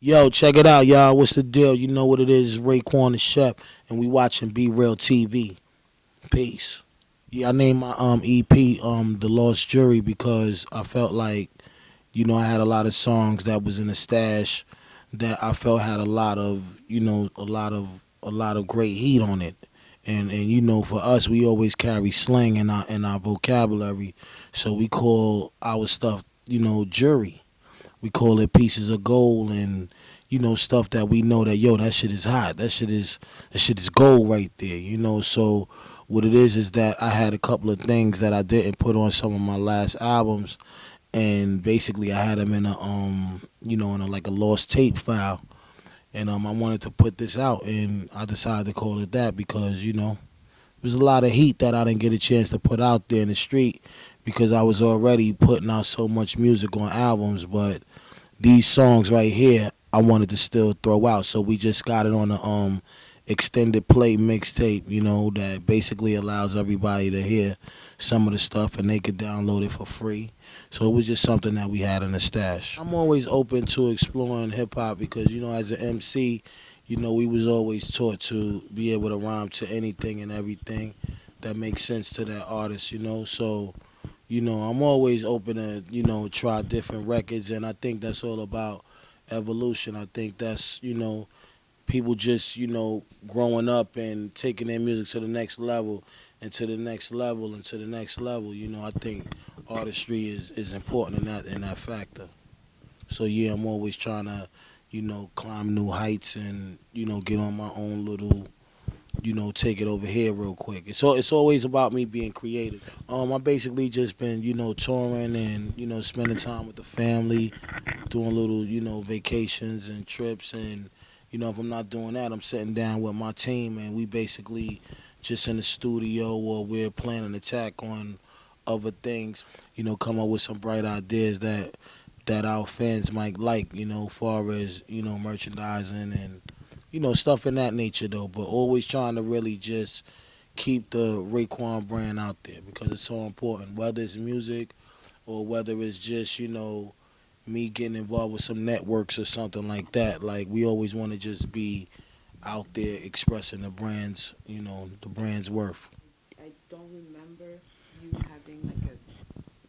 Yo, check it out, y'all. What's the deal? You know what it is. It's Raekwon the Chef, and we watching Brealtv. Peace. Yeah, I named my EP The Lost Jury because I felt like, I had a lot of songs that was in the stash that I felt had a lot of, a lot of great heat on it. And for us, we always carry slang in our vocabulary, so we call our stuff, jury. We call it pieces of gold and stuff that we know that that shit is hot. That shit is gold right there. So what it is that I had a couple of things that I didn't put on some of my last albums, and basically I had them in a in a like a lost tape file, and I wanted to put this out, and I decided to call it that because there's a lot of heat that I didn't get a chance to put out there in the street because I was already putting out so much music on albums, but these songs right here I wanted to still throw out. So we just got it on a extended play mixtape, that basically allows everybody to hear some of the stuff and they could download it for free. So it was just something that we had in the stash. I'm always open to exploring hip hop because, as an MC, we was always taught to be able to rhyme to anything and everything that makes sense to that artist, So, I'm always open to, try different records, and I think that's all about evolution. I think that's, people just, growing up and taking their music to the next level and to the next level and to the next level. I think artistry is important in that factor. So yeah, I'm always trying to, climb new heights and, get on my own little, take it over here real quick. It's always about me being creative. I basically just been, touring and, spending time with the family, doing little, vacations and trips, and if I'm not doing that, I'm sitting down with my team and we basically just in the studio or we're planning an attack on other things, come up with some bright ideas that our fans might like, far as, merchandising and stuff in that nature though, but always trying to really just keep the Raekwon brand out there because it's so important, whether it's music or whether it's just, me getting involved with some networks or something like that. Like we always want to just be out there expressing the brand's worth. I don't remember you having like a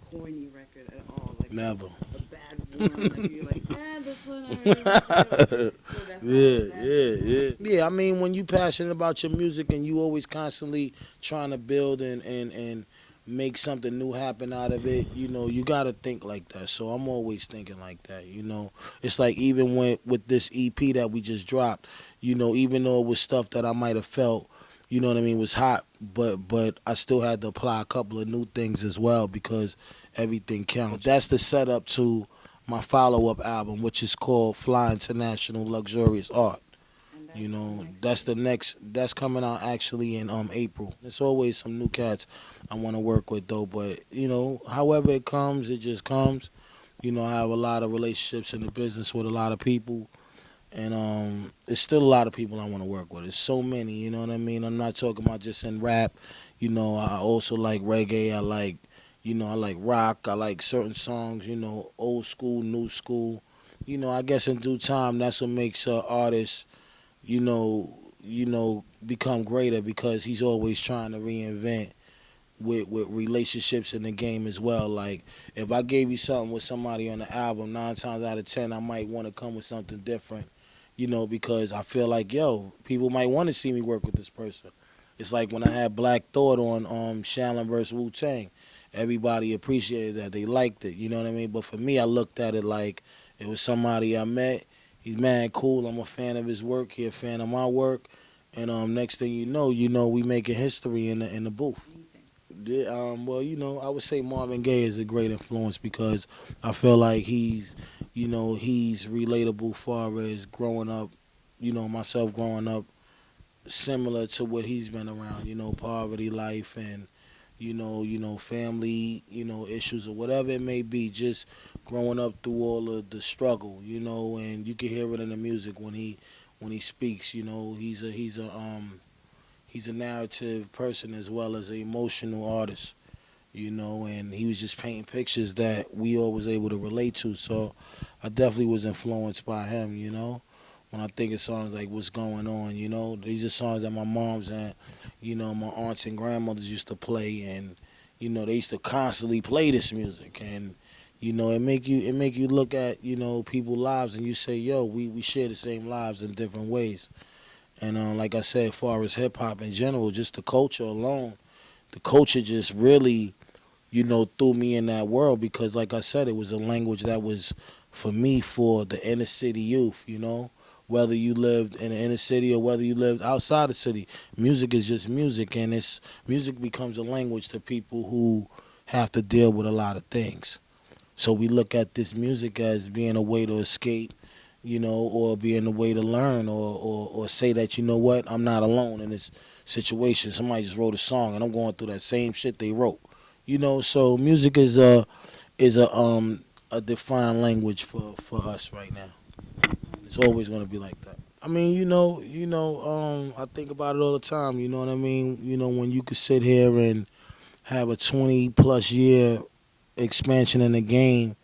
corny record at all, like Never. a bad one. Like you're like, this one I really feel. So that's all Yeah, of that yeah, is yeah. not. Yeah, I mean, when you passionate about your music and you always constantly trying to build and make something new happen out of it, you got to think like that. So I'm always thinking like that. It's like even with this EP that we just dropped, even though it was stuff that I might have felt, what I mean, was hot, but I still had to apply a couple of new things as well because everything counts. That's the setup to my follow-up album, which is called Fly International Luxurious Art. And that's the next That's the one. next. That's coming out actually in April. It's always some new cats I want to work with though, but however it comes, it just comes. I have a lot of relationships in the business with a lot of people, and it's still a lot of people I want to work with. It's so many, you know what I mean. I'm not talking about just in rap. I also like reggae. I like rock. I like certain songs. Old school, new school. I guess in due time, that's what makes an artist become greater because he's always trying to reinvent with relationships in the game as well. Like if I gave you something with somebody on the album, 9 times out of 10, I might want to come with something different. Because I feel like people might want to see me work with this person. It's like when I had Black Thought on Shaolin vs. Wu-Tang. Everybody appreciated that. They liked it. You know what I mean? But for me, I looked at it like it was somebody I met. He's mad cool. I'm a fan of his work. He a fan of my work. And next thing we making history in the booth. Anything. Yeah, well, I would say Marvin Gaye is a great influence because I feel like he's relatable far as growing up, myself growing up similar to what he's been around, poverty life and family, issues or whatever it may be, just growing up through all of the struggle, and you can hear it in the music when he speaks, he's a narrative person as well as an emotional artist. and he was just painting pictures that we all was able to relate to. So I definitely was influenced by him, when I think of songs like What's Going On, these are songs that my moms and, my aunts and grandmothers used to play, and, they used to constantly play this music, and, it make you look at, people's lives, and you say, yo, we share the same lives in different ways. And like I said, as far as hip hop in general, just the culture alone, the culture just really, threw me in that world because, like I said, it was a language that was for me for the inner city youth. Whether you lived in the inner city or whether you lived outside the city, music is just music, and it's music becomes a language to people who have to deal with a lot of things. So we look at this music as being a way to escape, or being a way to learn, or say that, you know what, I'm not alone in this situation. Somebody just wrote a song and I'm going through that same shit they wrote. So music is a defined language for us right now. It's always gonna be like that. I mean, I think about it all the time, you know what I mean? When you could sit here and have a 20 plus year expansion in the game,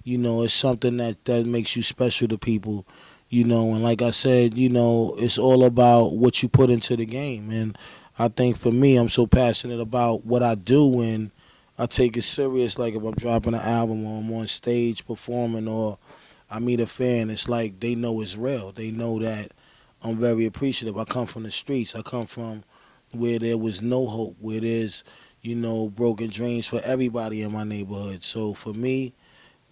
it's something that makes you special to people, and like I said, it's all about what you put into the game. And I think for me, I'm so passionate about what I do, and I take it serious. Like if I'm dropping an album or I'm on stage performing or I meet a fan, it's like they know it's real. They know that I'm very appreciative. I come from the streets. I come from where there was no hope, where there's, broken dreams for everybody in my neighborhood. So for me,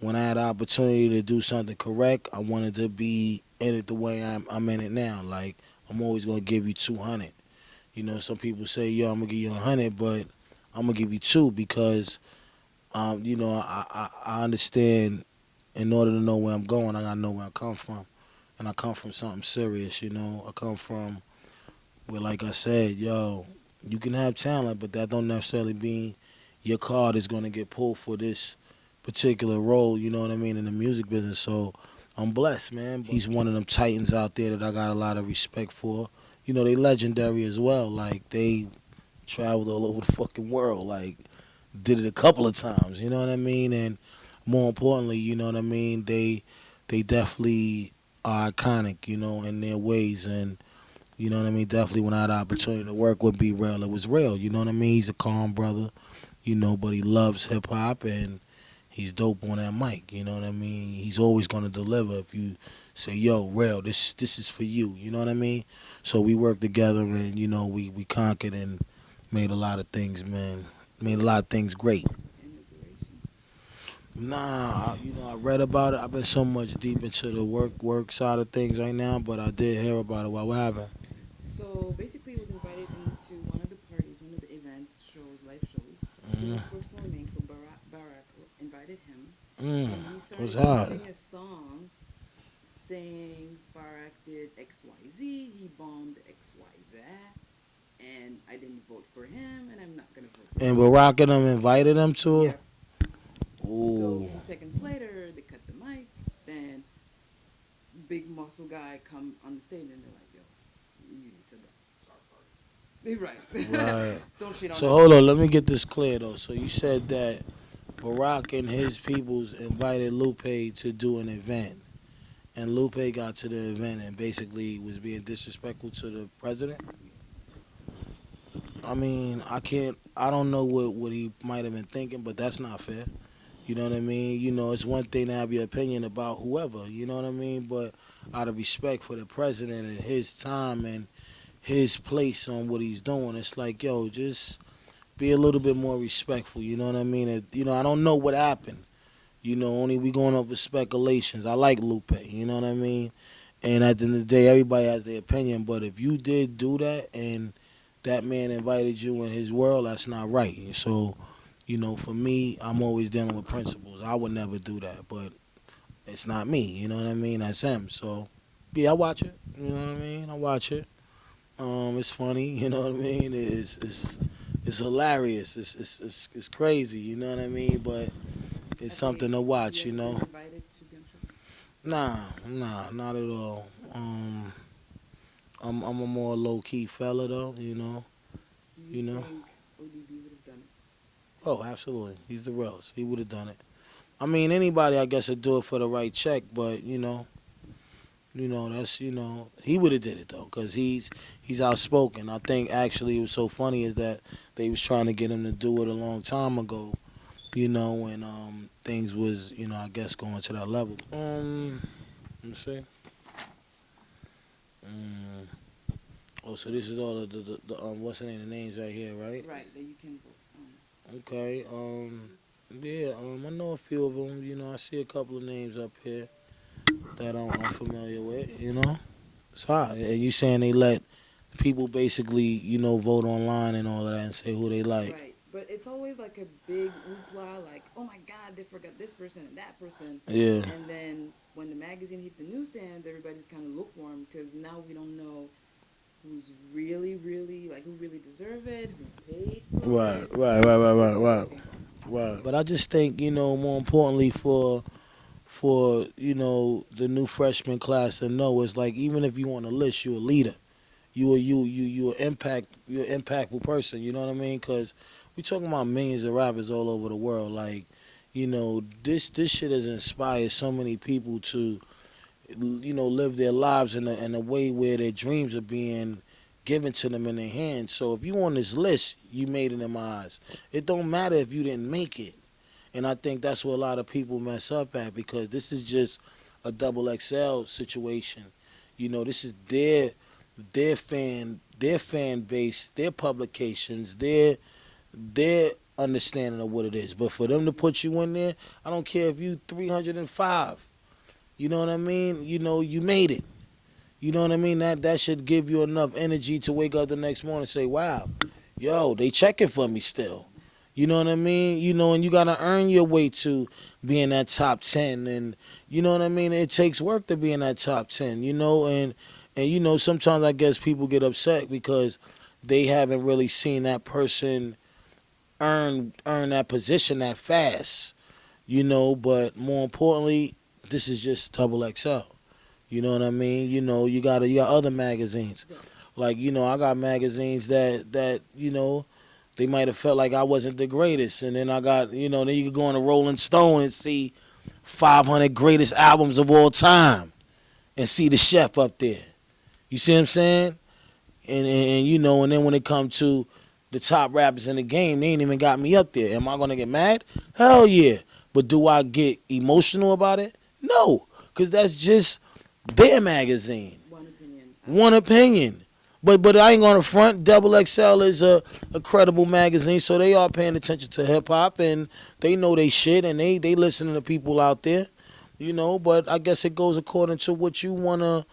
when I had the opportunity to do something correct, I wanted to be in it the way I'm in it now. Like, I'm always gonna give you 200. Some people say, yo, I'm gonna give you 100, but I'm gonna give you two because, I understand. In order to know where I'm going, I gotta know where I come from, and I come from something serious. I come from where, like I said, yo, you can have talent, but that don't necessarily mean your card is gonna get pulled for this particular role. You know what I mean, in the music business. So I'm blessed, man. He's one of them titans out there that I got a lot of respect for. They legendary as well. Like they traveled all over the fucking world. Like did it a couple of times. You know what I mean? And more importantly, you know what I mean. They definitely are iconic. In their ways. And you know what I mean. Definitely, when I had the opportunity to work with B Real, it was real. You know what I mean. He's a calm brother. But he loves hip hop and he's dope on that mic. You know what I mean. He's always gonna deliver. If you say, "Yo, Real, this is for you," you know what I mean. So we worked together and we conquered and made a lot of things, man. So Made a what lot of things great. immigration? Nah, I read about it. I've been so much deep into the work side of things right now, but I did hear about it. What happened? So basically, he was invited into one of the parties, one of the events, shows, live shows. He Mm, was performing, so Barack invited him, mm, and he what's started to hot? sing a song saying Barack did X Y Z, he bombed X Y Z, and I didn't vote for him, and I'm not gonna vote for And him. Barack and them invited him to it. Yep. So a Ooh, few seconds later, they cut the mic. Then big muscle guy come on the stage, and they're like, "Yo, you need to go." They're right. right. Don't shit on So them. hold on, let me get this clear though. So you said that Barack and his peoples invited Lupe to do an event, and Lupe got to the event and basically was being disrespectful to the president. I mean, I don't know what he might have been thinking, but that's not fair. You know what I mean? It's one thing to have your opinion about whoever, you know what I mean? But out of respect for the president and his time and his place on what he's doing, it's like, yo, just be a little bit more respectful, you know what I mean? I don't know what happened. Only we going over speculations. I like Lupe, you know what I mean? And at the end of the day, everybody has their opinion. But if you did do that and that man invited you in his world, that's not right. So, for me, I'm always dealing with principles. I would never do that, but it's not me. You know what I mean? That's him. So, yeah, I watch it. You know what I mean? I watch it. It's funny. You know what I mean? It's hilarious. It's crazy. You know what I mean? But it's something to Have you watch. ever been invited to be on show? Nah, not at all. I'm a more low key fella though. Do you You know. think ODB would have done it? Oh, absolutely. He's the realest. He would have done it. I mean, anybody, I guess, would do it for the right check, but that's he would have did it though, cause he's outspoken. I think actually it was so funny is that they was trying to get him to do it a long time ago, when things was I guess going to that level. Let me see. Mm. Oh, so this is all of the what's the name? The names right here, right? Right, that you can vote Okay. Yeah. I know a few of them. I see a couple of names up here that I'm familiar with. So, and you saying they let people basically, vote online and all of that and say who they on. like. Right, but it's always like a big hoopla, like, oh my God, they forgot this person and that person. Yeah. And then when the magazine hit the newsstands, everybody's kind of lukewarm because now we don't know who's really, really, like, who really deserve it, who paid for Right. it, Right. Right. Right. where Right. the money Right. came from. Right. But I just think, more importantly for the new freshman class to know is like even if you on a list, you're a leader. You're an impactful person. You know what I mean? Because we talking about millions of rappers all over the world. Like, this shit has inspired so many people to live their lives in a way where their dreams are being given to them in their hands. So if you on this list, you made it in my eyes. It don't matter if you didn't make it. And I think that's where a lot of people mess up at because this is just a double XL situation. This is their fan base, their publications, their understanding of what it is. But for them to put you in there, I don't care if you 305. You know what I mean? You made it. You know what I mean? That should give you enough energy to wake up the next morning and say, "Wow, yo, they checking for me still." You know what I mean? And you gotta earn your way to be in that top 10, and you know what I mean. It takes work to be in that top 10. And sometimes I guess people get upset because they haven't really seen that person earn that position that fast. But more importantly, this is just double XL. You know what I mean? You got other magazines. Right. Like, I got magazines that they might have felt like I wasn't the greatest. And then I got, then you could go on a Rolling Stone and see 500 greatest albums of all time and see the chef up there. You see what I'm saying? And then when it comes to the top rappers in the game, they ain't even got me up there. Am I going to get mad? Hell yeah. But do I get emotional about it? No, because that's just their magazine. One opinion. One opinion. But I ain't gonna front. Double XL is a credible magazine, so they are paying attention to hip hop and they know they shit and they listening to people out there, But I guess it goes according to what you wanna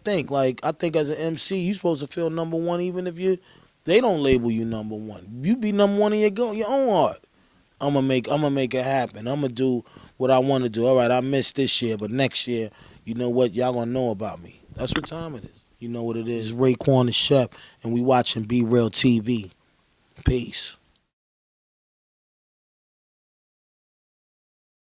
think. Like I think as an MC, you supposed to feel number one even if they don't label you number one. You be number one in your own art. I'm gonna make it happen. I'm gonna do what I want to do. All right, I missed this year, but next year, you know what? Y'all gonna know about me. That's what time it is. You know what it is. Raekwon the chef, and we watching Be Real TV. Peace.